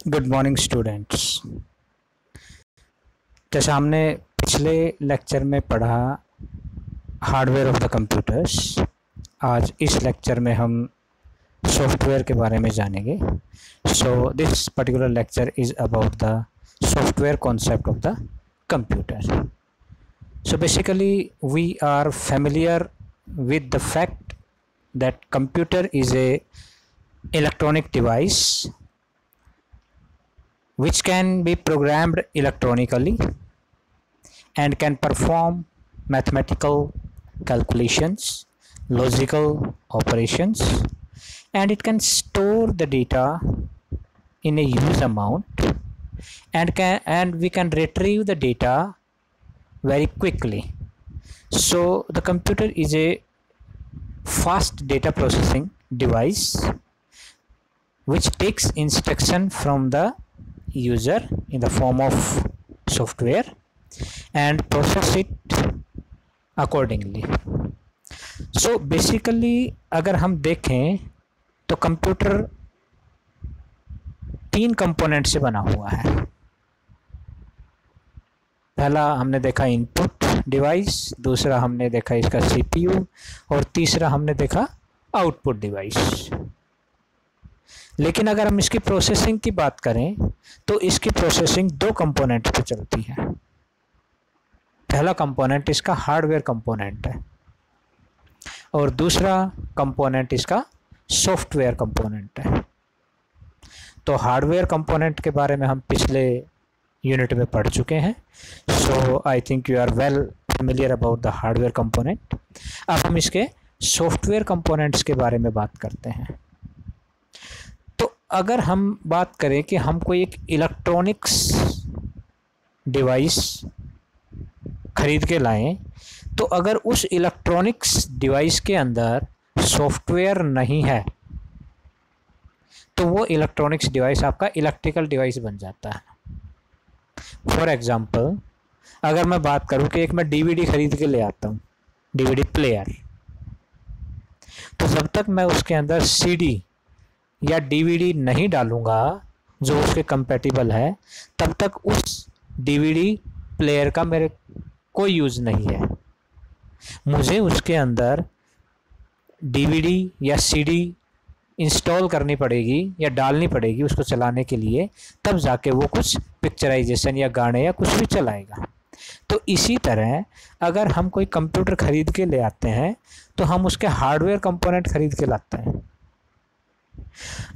Good morning students. जैसा हमने पिछले लेक्चर में पढ़ा हार्डवेयर ऑफ द कंप्यूटर्स, आज इस लेक्चर में हम सॉफ्टवेयर के बारे में जानेंगे। So this particular lecture is about the software concept of the computer. So basically we are familiar with the fact that computer is a electronic device which can be programmed electronically and can perform mathematical calculations, logical operations, and it can store the data in a huge amount and we can retrieve the data very quickly. So the computer is a fast data processing device which takes instruction from the user in the form of software and process it accordingly. So basically अगर हम देखें तो computer 3 component से बना हुआ है। पहला हमने देखा इनपुट डिवाइस, दूसरा हमने देखा इसका सीपीयू और तीसरा हमने देखा आउटपुट डिवाइस। लेकिन अगर हम इसकी प्रोसेसिंग की बात करें तो इसकी प्रोसेसिंग 2 कंपोनेंट पे चलती है। पहला कंपोनेंट इसका हार्डवेयर कंपोनेंट है और दूसरा कंपोनेंट इसका सॉफ्टवेयर कंपोनेंट है। तो हार्डवेयर कंपोनेंट के बारे में हम पिछले यूनिट में पढ़ चुके हैं। So I think you are well familiar about the hardware component. अब हम इसके सॉफ्टवेयर कंपोनेंट्स के बारे में बात करते हैं। तो अगर हम बात करें कि हम कोई एक इलेक्ट्रॉनिक्स डिवाइस खरीद के लाएं, तो अगर उस इलेक्ट्रॉनिक्स डिवाइस के अंदर सॉफ्टवेयर नहीं है तो वो इलेक्ट्रॉनिक्स डिवाइस आपका इलेक्ट्रिकल डिवाइस बन जाता है। फॉर एग्ज़ाम्पल अगर मैं बात करूं कि एक मैं डीवीडी खरीद के ले आता हूं, डीवीडी प्लेयर, तो जब तक मैं उसके अंदर सीडी या डीवीडी नहीं डालूंगा जो उसके कंपैटिबल है, तब तक उस डीवीडी प्लेयर का मेरे कोई यूज़ नहीं है। मुझे उसके अंदर डीवीडी या सीडी इंस्टॉल करनी पड़ेगी या डालनी पड़ेगी उसको चलाने के लिए, तब जाके वो कुछ पिक्चराइजेशन या गाने या कुछ भी चलाएगा। तो इसी तरह अगर हम कोई कंप्यूटर खरीद के ले आते हैं तो हम उसके हार्डवेयर कंपोनेंट खरीद के लाते हैं।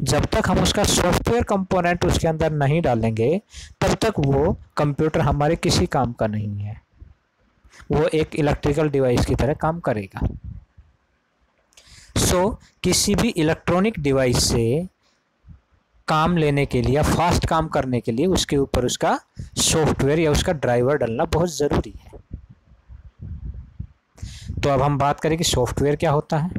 जब तक हम उसका सॉफ्टवेयर कंपोनेंट उसके अंदर नहीं डालेंगे तब तक वो कंप्यूटर हमारे किसी काम का नहीं है, वो एक इलेक्ट्रिकल डिवाइस की तरह काम करेगा। सो किसी भी इलेक्ट्रॉनिक डिवाइस से काम लेने के लिए या फास्ट काम करने के लिए उसके ऊपर उसका सॉफ्टवेयर या उसका ड्राइवर डालना बहुत ज़रूरी है। तो अब हम बात करें कि सॉफ्टवेयर क्या होता है।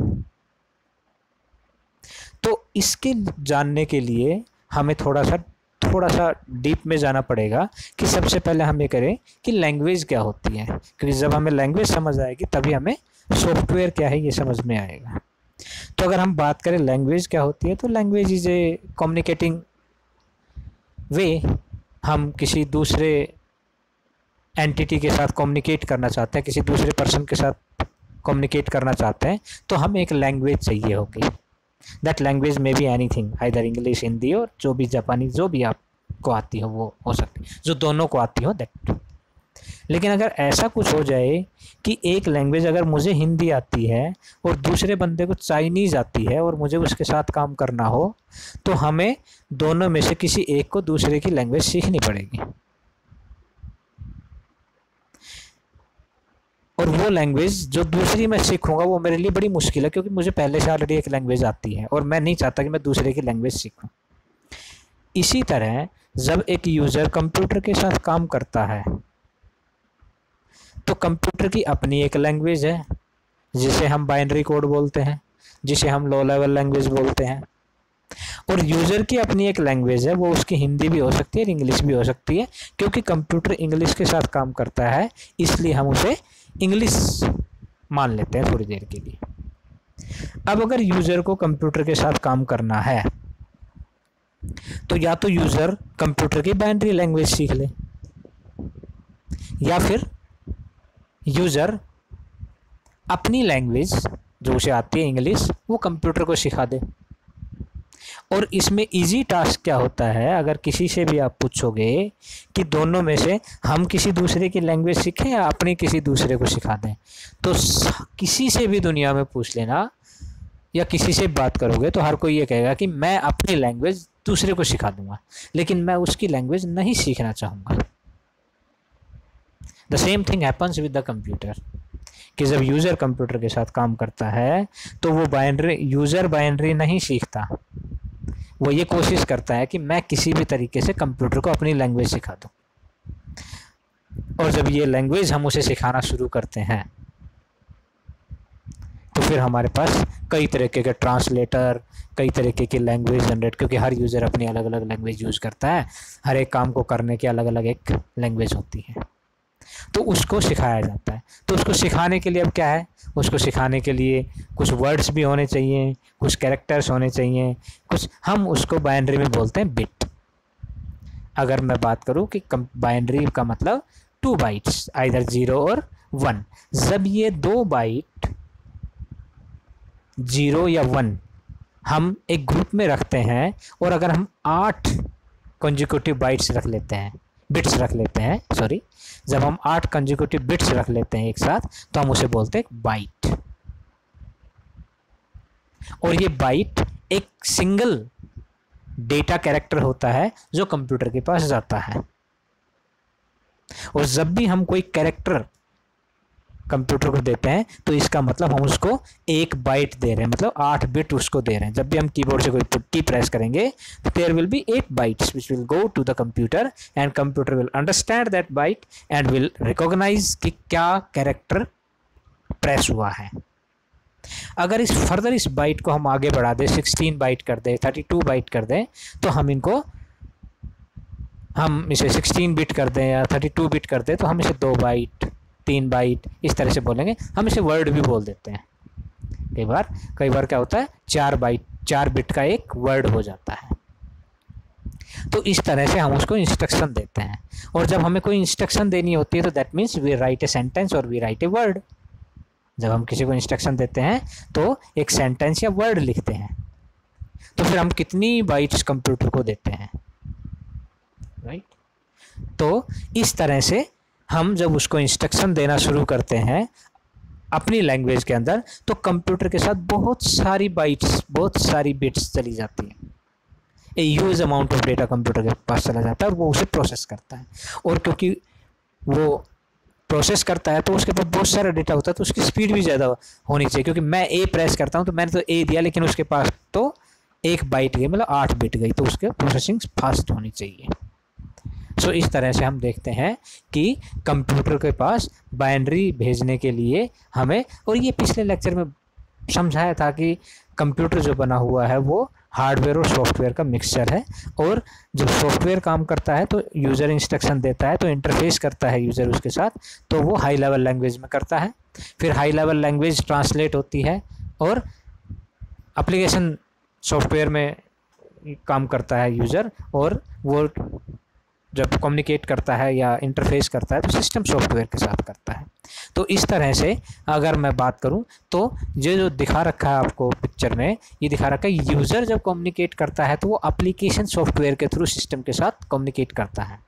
तो इसके जानने के लिए हमें थोड़ा सा डीप में जाना पड़ेगा कि सबसे पहले हम ये करें कि लैंग्वेज क्या होती है, क्योंकि जब हमें लैंग्वेज समझ आएगी तभी हमें सॉफ्टवेयर क्या है ये समझ में आएगा। तो अगर हम बात करें लैंग्वेज क्या होती है, तो लैंग्वेज इज़ ए कम्युनिकेटिंग वे। हम किसी दूसरे एंटिटी के साथ कम्युनिकेट करना चाहते हैं, किसी दूसरे पर्सन के साथ कम्युनिकेट करना चाहते हैं, तो हमें एक लैंग्वेज चाहिए होगी। दैट लैंग्वेज में be anything, either English, Hindi और जो भी जापानी, जो भी आपको आती हो वो हो सकती है, जो दोनों को आती हो दैट। लेकिन अगर ऐसा कुछ हो जाए कि एक लैंग्वेज अगर मुझे हिंदी आती है और दूसरे बंदे को चाइनीज़ आती है और मुझे उसके साथ काम करना हो, तो हमें दोनों में से किसी एक को दूसरे की लैंग्वेज सीखनी पड़ेगी। और वो लैंग्वेज जो दूसरी मैं सीखूंगा वो मेरे लिए बड़ी मुश्किल है, क्योंकि मुझे पहले से ऑलरेडी एक लैंग्वेज आती है और मैं नहीं चाहता कि मैं दूसरे की लैंग्वेज सीखूं। इसी तरह जब एक यूज़र कंप्यूटर के साथ काम करता है तो कंप्यूटर की अपनी एक लैंग्वेज है जिसे हम बाइनरी कोड बोलते हैं, जिसे हम लो लेवल लैंग्वेज बोलते हैं, और यूज़र की अपनी एक लैंग्वेज है, वो उसकी हिंदी भी हो सकती है, इंग्लिश भी हो सकती है। क्योंकि कंप्यूटर इंग्लिश के साथ काम करता है इसलिए हम उसे इंग्लिश मान लेते हैं थोड़ी देर के लिए। अब अगर यूज़र को कंप्यूटर के साथ काम करना है तो या तो यूज़र कंप्यूटर की बाइनरी लैंग्वेज सीख ले, या फिर यूज़र अपनी लैंग्वेज जो उसे आती है इंग्लिश वो कंप्यूटर को सिखा दे। और इसमें इजी टास्क क्या होता है, अगर किसी से भी आप पूछोगे कि दोनों में से हम किसी दूसरे की लैंग्वेज सीखें या अपनी किसी दूसरे को सिखा दें, तो किसी से भी दुनिया में पूछ लेना या किसी से बात करोगे तो हर कोई ये कहेगा कि मैं अपनी लैंग्वेज दूसरे को सिखा दूंगा, लेकिन मैं उसकी लैंग्वेज नहीं सीखना चाहूँगा। The same thing happens with the computer, कि जब यूज़र कंप्यूटर के साथ काम करता है तो वो यूज़र बाइनरी नहीं सीखता, वो ये कोशिश करता है कि मैं किसी भी तरीके से कंप्यूटर को अपनी लैंग्वेज सिखा दूं। और जब ये लैंग्वेज हम उसे सिखाना शुरू करते हैं तो फिर हमारे पास कई तरीके के ट्रांसलेटर, कई तरीके की लैंग्वेज जनरेट, क्योंकि हर यूज़र अपनी अलग अलग लैंग्वेज यूज़ करता है, हर एक काम को करने की अलग अलग एक लैंग्वेज होती है, तो उसको सिखाया जाता है। तो उसको सिखाने के लिए अब क्या है, उसको सिखाने के लिए कुछ वर्ड्स भी होने चाहिए, कुछ कैरेक्टर्स होने चाहिए, कुछ हम उसको बाइनरी में बोलते हैं बिट। अगर मैं बात करूं कि बाइनरी का मतलब 2 बाइट्स, आइदर 0 और 1। जब ये 2 बाइट 0 या 1 हम एक ग्रुप में रखते हैं और अगर हम 8 कंसेक्यूटिव बिट्स रख लेते हैं, जब हम 8 कंसेक्यूटिव बिट्स रख लेते हैं एक साथ तो हम उसे बोलते हैं बाइट। और ये बाइट एक सिंगल डेटा कैरेक्टर होता है जो कंप्यूटर के पास जाता है। और जब भी हम कोई कैरेक्टर कंप्यूटर को देते हैं तो इसका मतलब हम उसको 1 बाइट दे रहे हैं, मतलब 8 बिट उसको दे रहे हैं। जब भी हम कीबोर्ड से कोई की प्रेस करेंगे तो there will be 8 bytes which will go to the computer and computer will understand that byte and will recognise कि क्या कैरेक्टर प्रेस हुआ है। अगर इस बाइट को हम आगे बढ़ा दें, 16 बाइट कर दें, 32 बाइट कर दें, तो हम इसे 16 बिट कर दें या 32 बिट कर दें तो हम इसे 2 बाइट, 3 बाइट इस तरह से बोलेंगे। हम इसे वर्ड भी बोल देते हैं। कई बार क्या होता है, 4 बिट का एक वर्ड हो जाता है। तो इस तरह से हम उसको इंस्ट्रक्शन देते हैं। और जब हमें कोई इंस्ट्रक्शन देनी होती है तो that means we write a sentence और वी राइट ए वर्ड। जब हम किसी को इंस्ट्रक्शन देते हैं तो एक सेंटेंस या वर्ड लिखते हैं। तो फिर हम कितनी बाइट्स कंप्यूटर को देते हैं, राइट? तो इस तरह से हम जब उसको इंस्ट्रक्शन देना शुरू करते हैं अपनी लैंग्वेज के अंदर तो कंप्यूटर के साथ बहुत सारी बिट्स चली जाती हैं। A huge amount of data computer के पास चला जाता है और वो उसे प्रोसेस करता है। और क्योंकि वो प्रोसेस करता है तो उसके पास बहुत सारा डेटा होता है तो उसकी स्पीड भी ज़्यादा होनी चाहिए। क्योंकि मैं ए प्रेस करता हूँ तो मैंने तो ए दिया, लेकिन उसके पास तो 1 बाइट गई, मतलब 8 बिट गई, तो उसके प्रोसेसिंग फास्ट होनी चाहिए। सो इस तरह से हम देखते हैं कि कंप्यूटर के पास बाइनरी भेजने के लिए हमें, और ये पिछले लेक्चर में समझाया था कि कंप्यूटर जो बना हुआ है वो हार्डवेयर और सॉफ्टवेयर का मिक्सचर है। और जब सॉफ्टवेयर काम करता है तो यूज़र इंस्ट्रक्शन देता है, तो इंटरफेस करता है यूज़र उसके साथ, तो वो हाई लेवल लैंग्वेज में करता है। फिर हाई लेवल लैंग्वेज ट्रांसलेट होती है और एप्लीकेशन सॉफ्टवेयर में काम करता है यूज़र, और वो जब कम्युनिकेट करता है या इंटरफेस करता है तो सिस्टम सॉफ्टवेयर के साथ करता है। तो इस तरह से अगर मैं बात करूं तो ये जो दिखा रखा है आपको पिक्चर में, ये दिखा रखा है यूज़र जब कम्युनिकेट करता है तो वो एप्लीकेशन सॉफ्टवेयर के थ्रू सिस्टम के साथ कम्युनिकेट करता है।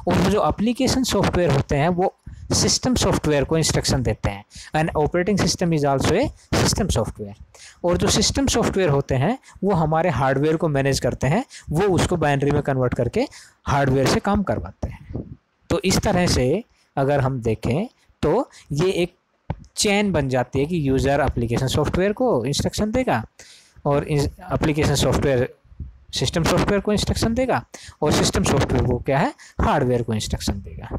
और वो जो एप्लीकेशन सॉफ्टवेयर होते हैं वो सिस्टम सॉफ्टवेयर को इंस्ट्रक्शन देते हैं। And operating system is also a system software. और जो सिस्टम सॉफ्टवेयर होते हैं वो हमारे हार्डवेयर को मैनेज करते हैं, वो उसको बाइनरी में कन्वर्ट करके हार्डवेयर से काम करवाते हैं। तो इस तरह से अगर हम देखें तो ये एक चेन बन जाती है कि यूज़र एप्लीकेशन सॉफ्टवेयर को इंस्ट्रक्शन देगा और एप्लीकेशन सॉफ्टवेयर सिस्टम सॉफ्टवेयर को इंस्ट्रक्शन देगा और सिस्टम सॉफ्टवेयर को क्या है, हार्डवेयर को इंस्ट्रक्शन देगा।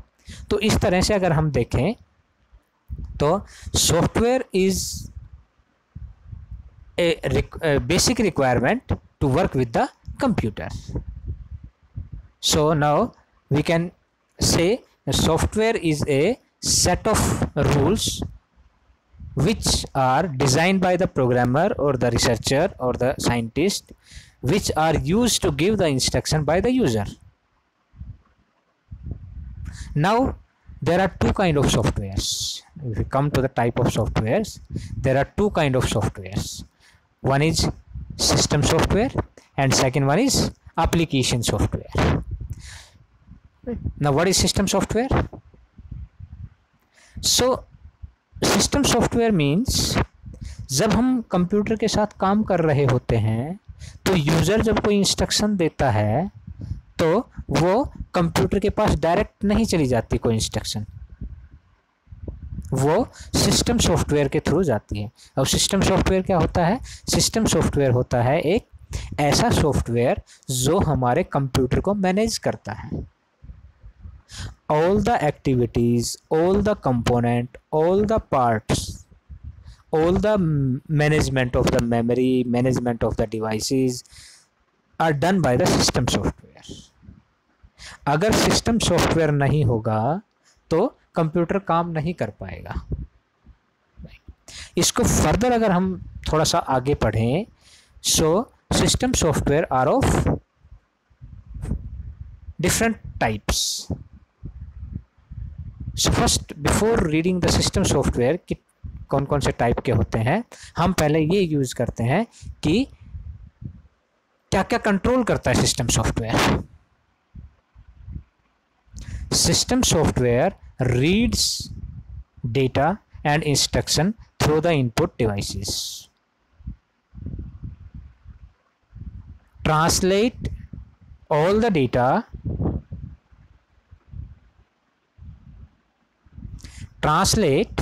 तो इस तरह से अगर हम देखें तो software is a basic requirement to work with the computer. So now we can say software is a set of rules which are designed by the programmer or the researcher or the scientist which are used to give the instruction by the user. Now there are two kind of softwares. If we come to the type of softwares, there are two kind of softwares. One is system software and second one is application software. Now what is system software? So system software means जब हम computer के साथ काम कर रहे होते हैं तो यूज़र जब कोई इंस्ट्रक्शन देता है तो वो कंप्यूटर के पास डायरेक्ट नहीं चली जाती कोई इंस्ट्रक्शन, वो सिस्टम सॉफ्टवेयर के थ्रू जाती है। अब सिस्टम सॉफ्टवेयर क्या होता है? सिस्टम सॉफ्टवेयर होता है एक ऐसा सॉफ्टवेयर जो हमारे कंप्यूटर को मैनेज करता है। All the activities, all the component, all the parts, all the management of the memory, management of the devices are done by the system software. अगर सिस्टम सॉफ्टवेयर नहीं होगा तो कंप्यूटर काम नहीं कर पाएगा। इसको फर्दर अगर हम थोड़ा सा आगे पढ़ें, so system software are of different types. So first before reading the system software कि कौन कौन से टाइप के होते हैं, हम पहले ये यूज़ करते हैं कि क्या क्या कंट्रोल करता है system software. System software reads data and instruction through the input devices, translate all the data, translate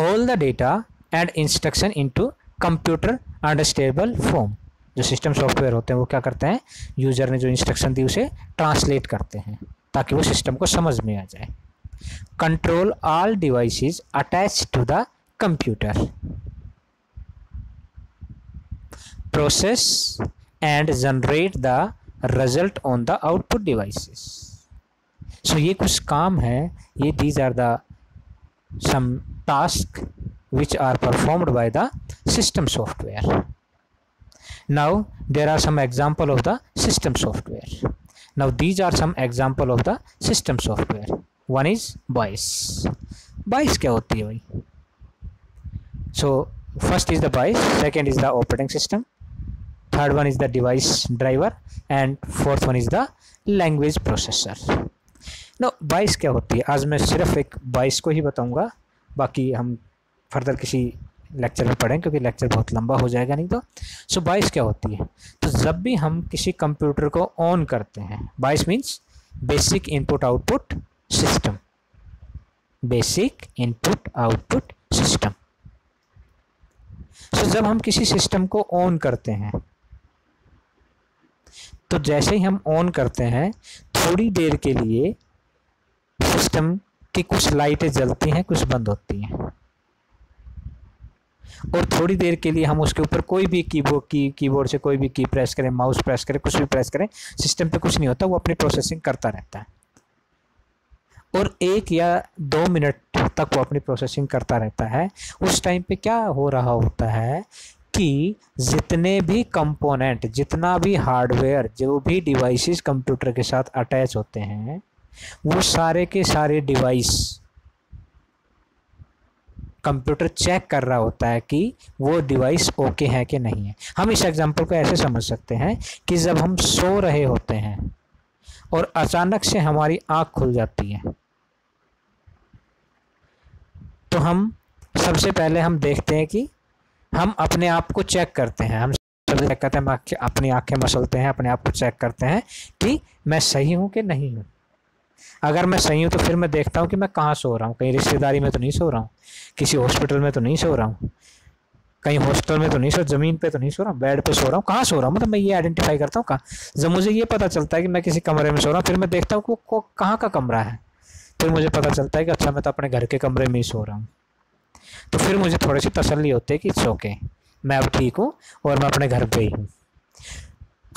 all the data and instruction into computer understandable form। जो सिस्टम सॉफ्टवेयर होते हैं वो क्या करते हैं, यूज़र ने जो इंस्ट्रक्शन दी उसे ट्रांसलेट करते हैं ताकि वो सिस्टम को समझ में आ जाए। Control all devices attach to the computer, process and generate the result on the output devices. So ये कुछ काम है, ये these are the some task which are performed by the system software. Now there are some example of the system software. Now these are some example of the system software. One is BIOS. BIOS क्या होती है भाई? So first is the BIOS, second is the operating system, third one is the device driver and fourth one is the language processor. नो बाइस क्या होती है? आज मैं सिर्फ एक बाइस को ही बताऊंगा, बाकी हम फर्दर किसी लेक्चर में पढ़ें क्योंकि लेक्चर बहुत लंबा हो जाएगा नहीं तो। सो बाइस क्या होती है? तो जब भी हम किसी कंप्यूटर को ऑन करते हैं, BIOS means basic input output system, basic input output system. So जब हम किसी सिस्टम को ऑन करते हैं तो जैसे ही हम ऑन करते हैं थोड़ी देर के लिए सिस्टम की कुछ लाइटें जलती हैं, कुछ बंद होती हैं, और थोड़ी देर के लिए हम उसके ऊपर कोई भी कीबोर्ड से कोई भी की प्रेस करें, माउस प्रेस करें, कुछ भी प्रेस करें, सिस्टम पे कुछ नहीं होता, वो अपनी प्रोसेसिंग करता रहता है। और 1 या 2 मिनट तक वो अपनी प्रोसेसिंग करता रहता है। उस टाइम पे क्या हो रहा होता है कि जितने भी कंपोनेंट, जितना भी हार्डवेयर, जो भी डिवाइसेस कंप्यूटर के साथ अटैच होते हैं, वो सारे के सारे डिवाइस कंप्यूटर चेक कर रहा होता है कि वो डिवाइस ओके है कि नहीं है। हम इस एग्जांपल को ऐसे समझ सकते हैं कि जब हम सो रहे होते हैं और अचानक से हमारी आँख खुल जाती है तो हम सबसे पहले हम देखते हैं कि हम अपने आप को चेक करते हैं, हम सबसे चेक करते हैं, अपनी आँखें मसलते हैं, अपने आप को चेक करते हैं कि मैं सही हूँ कि नहीं हूँ। अगर मैं सही हूँ तो फिर मैं देखता हूँ कि मैं कहाँ सो रहा हूँ, कहीं रिश्तेदारी में तो नहीं सो रहा हूँ, किसी हॉस्पिटल में तो नहीं सो रहा हूँ, कहीं हॉस्टल में तो नहीं सो, ज़मीन पे तो नहीं सो रहा हूँ, बेड पे सो रहा हूँ, कहाँ सो रहा हूँ, मतलब मैं ये आइडेंटिफाई करता हूँ कहाँ। जब मुझे ये पता चलता है कि मैं किसी कमरे में सो रहा हूँ, फिर मैं देखता हूँ कि कहाँ का कमरा है, फिर मुझे पता चलता है कि अच्छा मैं तो अपने घर के कमरे में ही सो रहा हूँ। तो फिर मुझे थोड़ी सी तसल्ली होती है कि इट्स ओके, मैं अब ठीक हूँ और मैं अपने घर पे ही हूँ।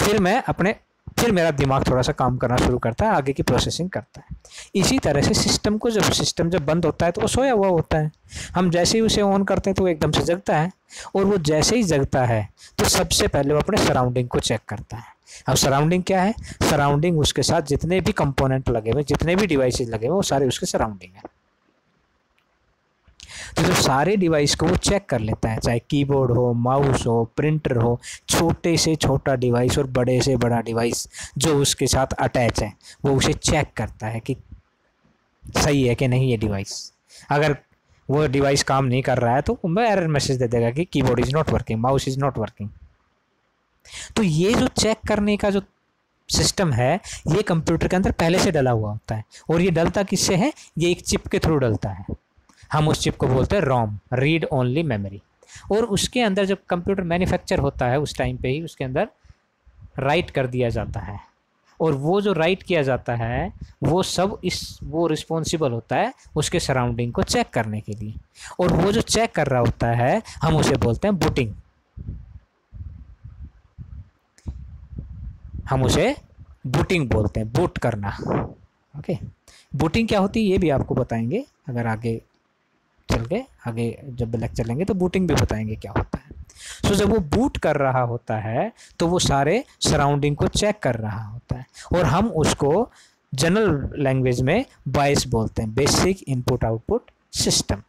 फिर मैं अपने फिर मेरा दिमाग थोड़ा सा काम करना शुरू करता है, आगे की प्रोसेसिंग करता है। इसी तरह से सिस्टम जब बंद होता है तो वो सोया हुआ होता है। हम जैसे ही उसे ऑन करते हैं तो वो एकदम से जगता है, और वो जैसे ही जगता है तो सबसे पहले वो अपने सराउंडिंग को चेक करता है। अब सराउंडिंग क्या है? सराउंडिंग उसके साथ जितने भी कंपोनेंट लगे हुए, जितने भी डिवाइसेस लगे हुए, वो सारे उसके सराउंडिंग है। तो जो सारे डिवाइस को वो चेक कर लेता है, चाहे कीबोर्ड हो, माउस हो, प्रिंटर हो, छोटे से छोटा डिवाइस और बड़े से बड़ा डिवाइस जो उसके साथ अटैच है, वो उसे चेक करता है कि सही है कि नहीं ये डिवाइस। अगर वो डिवाइस काम नहीं कर रहा है तो वो एरर मैसेज दे देगा कि keyboard is not working, mouse is not working. तो ये जो चेक करने का जो सिस्टम है, ये कंप्यूटर के अंदर पहले से डला हुआ होता है। और ये डलता किससे है? ये एक चिप के थ्रू डलता है। हम उस चिप को बोलते हैं रोम, रीड ओनली मेमोरी। और उसके अंदर जब कंप्यूटर मैन्युफैक्चर होता है उस टाइम पे ही उसके अंदर राइट कर दिया जाता है, और वो जो राइट किया जाता है वो सब वो रिस्पॉन्सिबल होता है उसके सराउंडिंग को चेक करने के लिए। और वो जो चेक कर रहा होता है हम उसे बोलते हैं बूटिंग। हम उसे बूटिंग बोलते हैं, बूट करना। ओके, बूटिंग क्या होती है ये भी आपको बताएंगे, अगर आगे चल के आगे जब लेक्चर लेंगे तो बूटिंग भी बताएंगे क्या होता है। सो जब वो बूट कर रहा होता है तो वो सारे सराउंडिंग को चेक कर रहा होता है, और हम उसको जनरल लैंग्वेज में बाइस बोलते हैं, बेसिक इनपुट आउटपुट सिस्टम।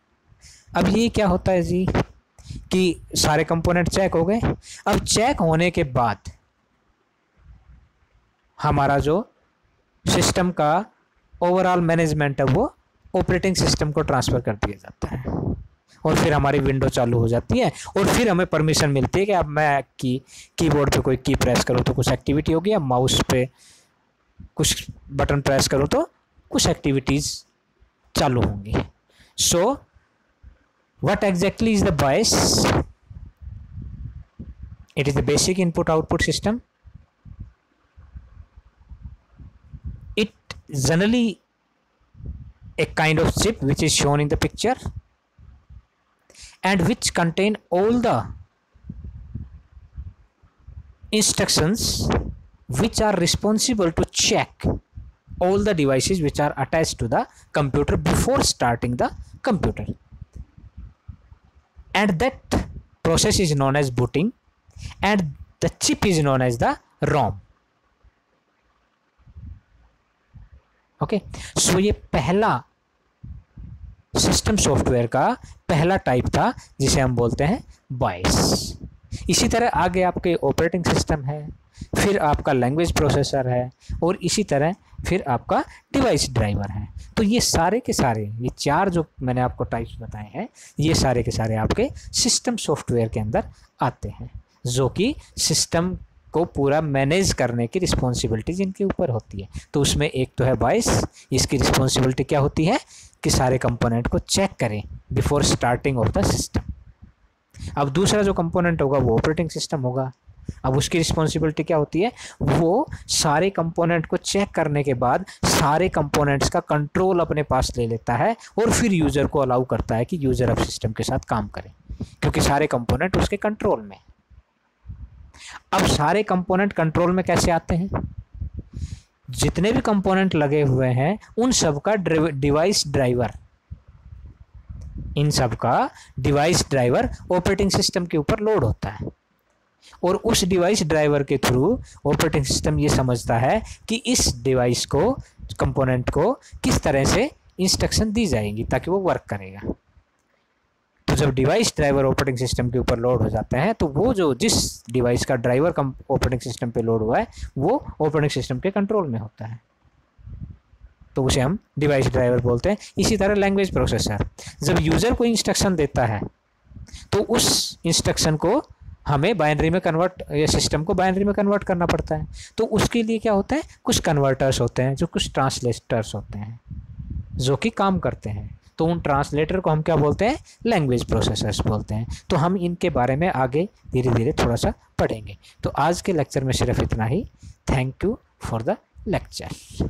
अब ये क्या होता है जी कि सारे कंपोनेंट चेक हो गए। अब चेक होने के बाद हमारा जो सिस्टम का ओवरऑल मैनेजमेंट है वो ऑपरेटिंग सिस्टम को ट्रांसफ़र कर दिया जाता है, और फिर हमारी विंडो चालू हो जाती है, और फिर हमें परमिशन मिलती है कि अब मैं कीबोर्ड पे कोई की प्रेस करूँ तो कुछ एक्टिविटी होगी, या माउस पे कुछ बटन प्रेस करूँ तो कुछ एक्टिविटीज़ चालू होंगी। So what exactly is the BIOS? It is the basic input output system. It generally a kind of chip which is shown in the picture and which contain all the instructions which are responsible to check all the devices which are attached to the computer before starting the computer, and that process is known as booting and the chip is known as the ROM. Okay, so ये पहला system software का पहला type था जिसे हम बोलते हैं BIOS। इसी तरह आगे आपके ऑपरेटिंग सिस्टम है, फिर आपका लैंग्वेज प्रोसेसर है, और इसी तरह फिर आपका डिवाइस ड्राइवर है। तो ये सारे के सारे, ये चार जो मैंने आपको टाइप्स बताए हैं, ये सारे के सारे आपके सिस्टम सॉफ्टवेयर के अंदर आते हैं, जो कि सिस्टम को पूरा मैनेज करने की रिस्पॉन्सिबिलिटी जिनके ऊपर होती है। तो उसमें एक तो है BIOS, इसकी रिस्पॉन्सिबिलिटी क्या होती है कि सारे कंपोनेंट को चेक करें before starting of the system. अब दूसरा जो कंपोनेंट होगा वो ऑपरेटिंग सिस्टम होगा। अब उसकी रिस्पॉन्सिबिलिटी क्या होती है? वो सारे कंपोनेंट को चेक करने के बाद सारे कंपोनेंट्स का कंट्रोल अपने पास ले लेता है, और फिर यूज़र को अलाउ करता है कि यूज़र अब सिस्टम के साथ काम करे, क्योंकि सारे कंपोनेंट उसके कंट्रोल में। अब सारे कंपोनेंट कंट्रोल में कैसे आते हैं? जितने भी कंपोनेंट लगे हुए हैं उन सब का डिवाइस ड्राइवर, इन सब का डिवाइस ड्राइवर ऑपरेटिंग सिस्टम के ऊपर लोड होता है, और उस डिवाइस ड्राइवर के थ्रू ऑपरेटिंग सिस्टम ये समझता है कि इस डिवाइस को, कंपोनेंट को किस तरह से इंस्ट्रक्शन दी जाएंगी ताकि वो वर्क करेगा। तो जब डिवाइस ड्राइवर ऑपरेटिंग सिस्टम के ऊपर लोड हो जाते हैं तो वो जो जिस डिवाइस का ड्राइवर ऑपरेटिंग सिस्टम पे लोड हुआ है वो ऑपरेटिंग सिस्टम के कंट्रोल में होता है, तो उसे हम डिवाइस ड्राइवर बोलते हैं। इसी तरह लैंग्वेज प्रोसेसर जब यूज़र को इंस्ट्रक्शन देता है तो उस इंस्ट्रक्शन को हमें बाइनरी में कन्वर्ट, या सिस्टम को बाइनरी में कन्वर्ट करना पड़ता है। तो उसके लिए क्या होता है, कुछ कन्वर्टर्स होते हैं, जो कुछ ट्रांसलेटर्स होते हैं जो कि काम करते हैं। तो उन ट्रांसलेटर को हम क्या बोलते हैं? लैंग्वेज प्रोसेसर्स बोलते हैं। तो हम इनके बारे में आगे धीरे धीरे थोड़ा सा पढ़ेंगे। तो आज के लेक्चर में सिर्फ इतना ही। Thank you for the lecture.